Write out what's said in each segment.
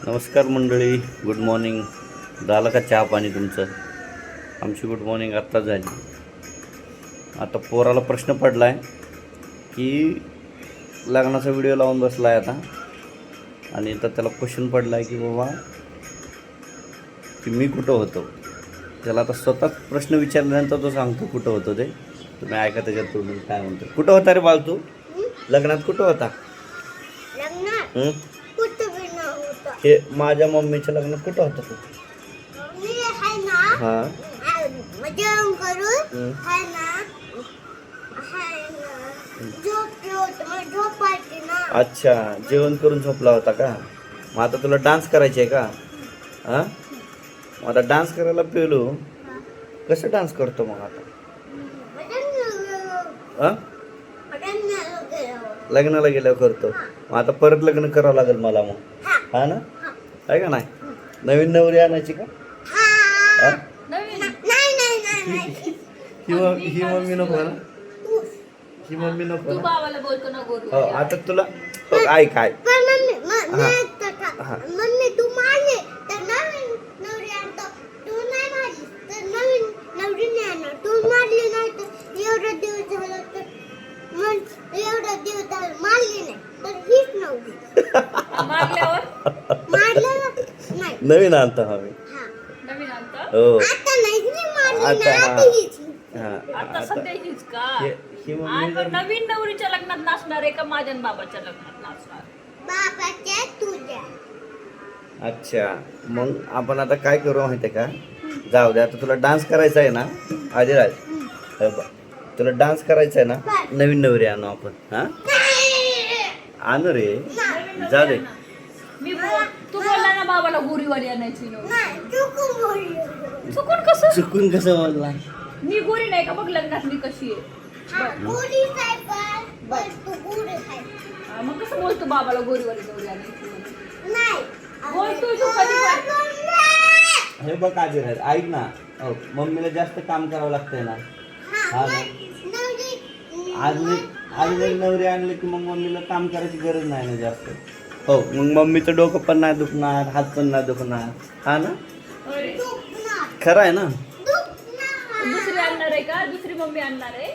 नमस्कार मंडळी, good morning. झालं का चहा पाणी तुमचं? आमची गुड मॉर्निंग आत्ताच झाली. आता पोराला प्रश्न पडला आहे की लग्नाचा व्हिडिओ लावून बसला आहे आता, आणि तर त्याला क्वेश्चन पडला आहे की बाबा की मी कुठं होतो. त्याला आता स्वतःच प्रश्न विचारल्यानंतर तो सांगतो कुठं होतो ते. तुम्ही ऐका त्याच्यात तोडून काय म्हणतो. कुठं होता रे बाळ तू? लग्नात कुठं होता? हे माझ्या मम्मीच्या लग्नात कुठं होता तू? हां अच्छा, जेवण करून झोपला होता का? मग आता तुला डान्स करायचे आहे का? हां, मग आता डान्स करायला पेलो कसं डान्स करतो मग आता? हां, लग्नाला गेल्यावर करतो. मग आता परत लग्न करावं लागेल मला मग, हा ना? आहे का नाही? नवीन नवरी आणायची का? हां, ही मम्मी नको ना, ही मम्मी नको ना. हो, आता तुला ऐक हां हां नवीन आणतो हा मी. हो आता ही मम्मी जर नवीन नवरीच्या लग्नात नाचणार आहे का माझ्या आणि बाबाच्या लग्नात नाचणार? बाबाच्या तुझ्या. अच्छा, मग आपण आता काय करू माहिती आहे का? जाऊ दे, आता तुला डान्स करायचा आहे ना आदिराज, तुला डान्स करायचा आहे ना, नवीन नवरी आणू आपण. हां, आणू रे, जाऊ दे. तू बोलला ना बाबाला गोरीवाली आणायची चुकून चुकून कसं बोलला? मी गोरी नाही का? बघ लग्नात मी कशी आहे. मग कसं बोलतो बाबाला गोरीवाली नवरी आणायची? बोलतोय तू कधी पण. हे बघ आदिराज, ऐक ना. हो, मम्मीला जास्त काम करावं लागतंय ना. हा ना, आज नवरी आणली की मग मम्मीला काम करायची गरज नाही ना जास्त. हो, मग मम्मीचं डोकं पण नाही दुखणार, हात पण नाही दुखणार. हा ना, खरं आहे ना? दुसरी आणणार आहे का? दुसरी मम्मी आणणार आहे?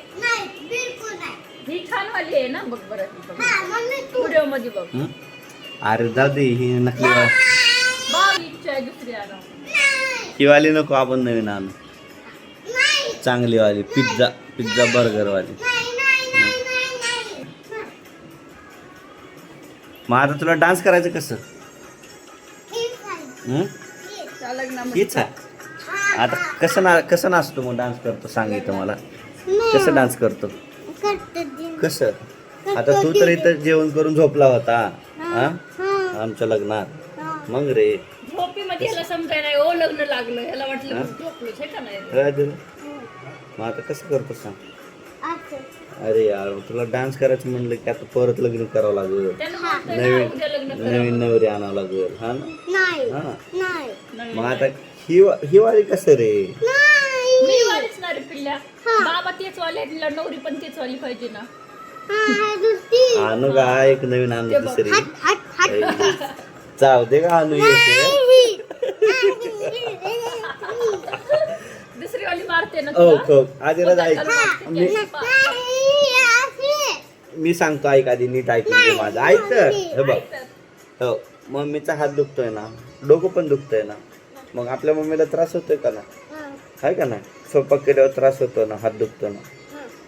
ही छान वाली आहे ना, बघ बरं व्हिडिओ मध्ये बघ. अरे जाऊ दे, ही नकली बाबा इच्छा आहे दुसरी आणा. ही वाली नको, आपण नवीन आणू चांगली वाली, पिझ्झा बर्गर वाली. मग आता तुला डान्स करायचं कसं? त्या लग्नामध्ये हीच आहे. आता कसं नाचतो मग? डान्स करतो सांगितलं मला. कसं डान्स करतो? कसं? आता तू तर इथं जेवण करून झोपला होता हा आमच्या लग्नात. मग रे झोपी मध्ये ह्याला समजाय नाही. ओ लग्न लागलं, ह्याला वाटलं झोपलोच हे का नाही. मग आता कसं करतो सांग? अरे यार, तुला डान्स करायचं म्हणलं की आता परत लग्न करावं लागेल, नवीन नवरी आणावं लागेल. हा ना, हा. मग आता ही वाली कसं रे? मी वालीच ना रे पिल्ल्या. बाबा तेच वाले, नवरी पण तेच वाली पाहिजे ना. आणू का एक नवीन आणू दुसरी? जाऊ दे का आणू दुसरी वाली मारते ना हो तुला. आदिराज ऐक, मी सांगतो, ऐक आधी नीट ऐकून घे माझं. ऐक तर, हे बघ. हो, मम्मीचा हात दुखतोय ना, डोकं पण दुखतोय ना, मग आपल्या मम्मीला त्रास होतोय का ना? आहे का ना? स्वयंपाक केल्यावर त्रास होतो ना, हात दुखतो ना.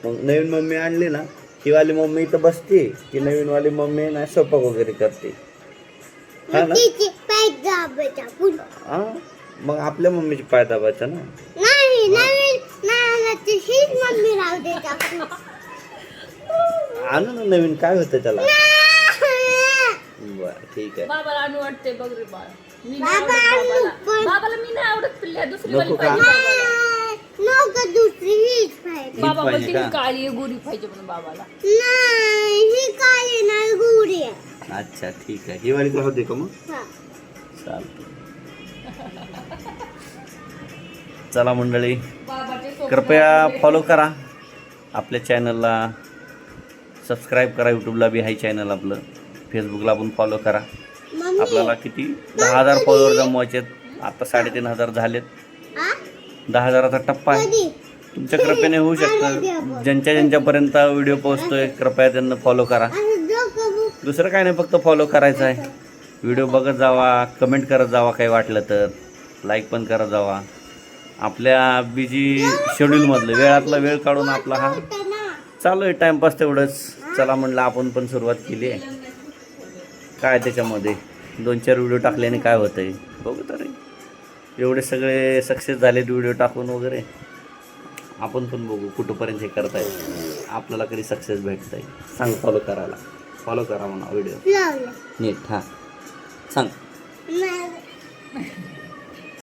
मग नवीन मम्मी आणली ना, ही वाली मम्मी इथं बसते, ती नवीन वाली मम्मी ना स्वयंपाक वगैरे करते. हा ना, हा, मग आपल्या मम्मीची पाय दाबायचा ना. आणू ना नवीन, काय होतं त्याला? बर, ठीक आहे. बाबाला आणू वाटते बघ रे बाळ. मी नाही आवडत बाबाला मी नाही आवडत पिल्ल्या. दुसरी वाली नको का? पाहिजे बाबा पाहिजे बोलते का? ही काळी आहे, गोरी पाहिजे म्हणून बाबाला. अच्छा, ठीक आहे. ही वाली राहू दे का मग? चालतं. चला मंडळी, बाबाचे स्वप्न कृपया फॉलो करा आपल्या चॅनलला, सबस्क्राईब करा. यूट्यूबला बी हाय चॅनल आपलं, फेसबुकला पण फॉलो करा. आपल्याला किती 10,000 फॉलोअर जमवायचे आता 3,500 झालेत. 10,000चा टप्पा आहे. तुमच्या कृपेने होऊ शकतं. ज्यांच्यापर्यंत व्हिडिओ पोहोचतोय कृपया त्यांना फॉलो करा. दुसरं काय नाही, फक्त फॉलो करायचं आहे. व्हिडिओ बघत जावा, कमेंट करत जावा, काही वाटलं तर लाईक पण करत जावा. आपल्या बिजी शेड्यूलमधलं वेळातला वेळ काढून आपला हा चालू आहे टाईमपास तेवढंच. चला म्हणलं आपण पण सुरुवात केली आहे. काय त्याच्यामध्ये 2-4 व्हिडिओ टाकल्याने काय होतं आहे बघू तरी. एवढे सगळे सक्सेस झालेत व्हिडिओ टाकून वगैरे. आपण पण बघू कुठंपर्यंत हे करता येईल, आपल्याला कधी सक्सेस भेटत आहे. सांग फॉलो करायला. फॉलो करा म्हणा व्हिडिओ नीट. हां सांग.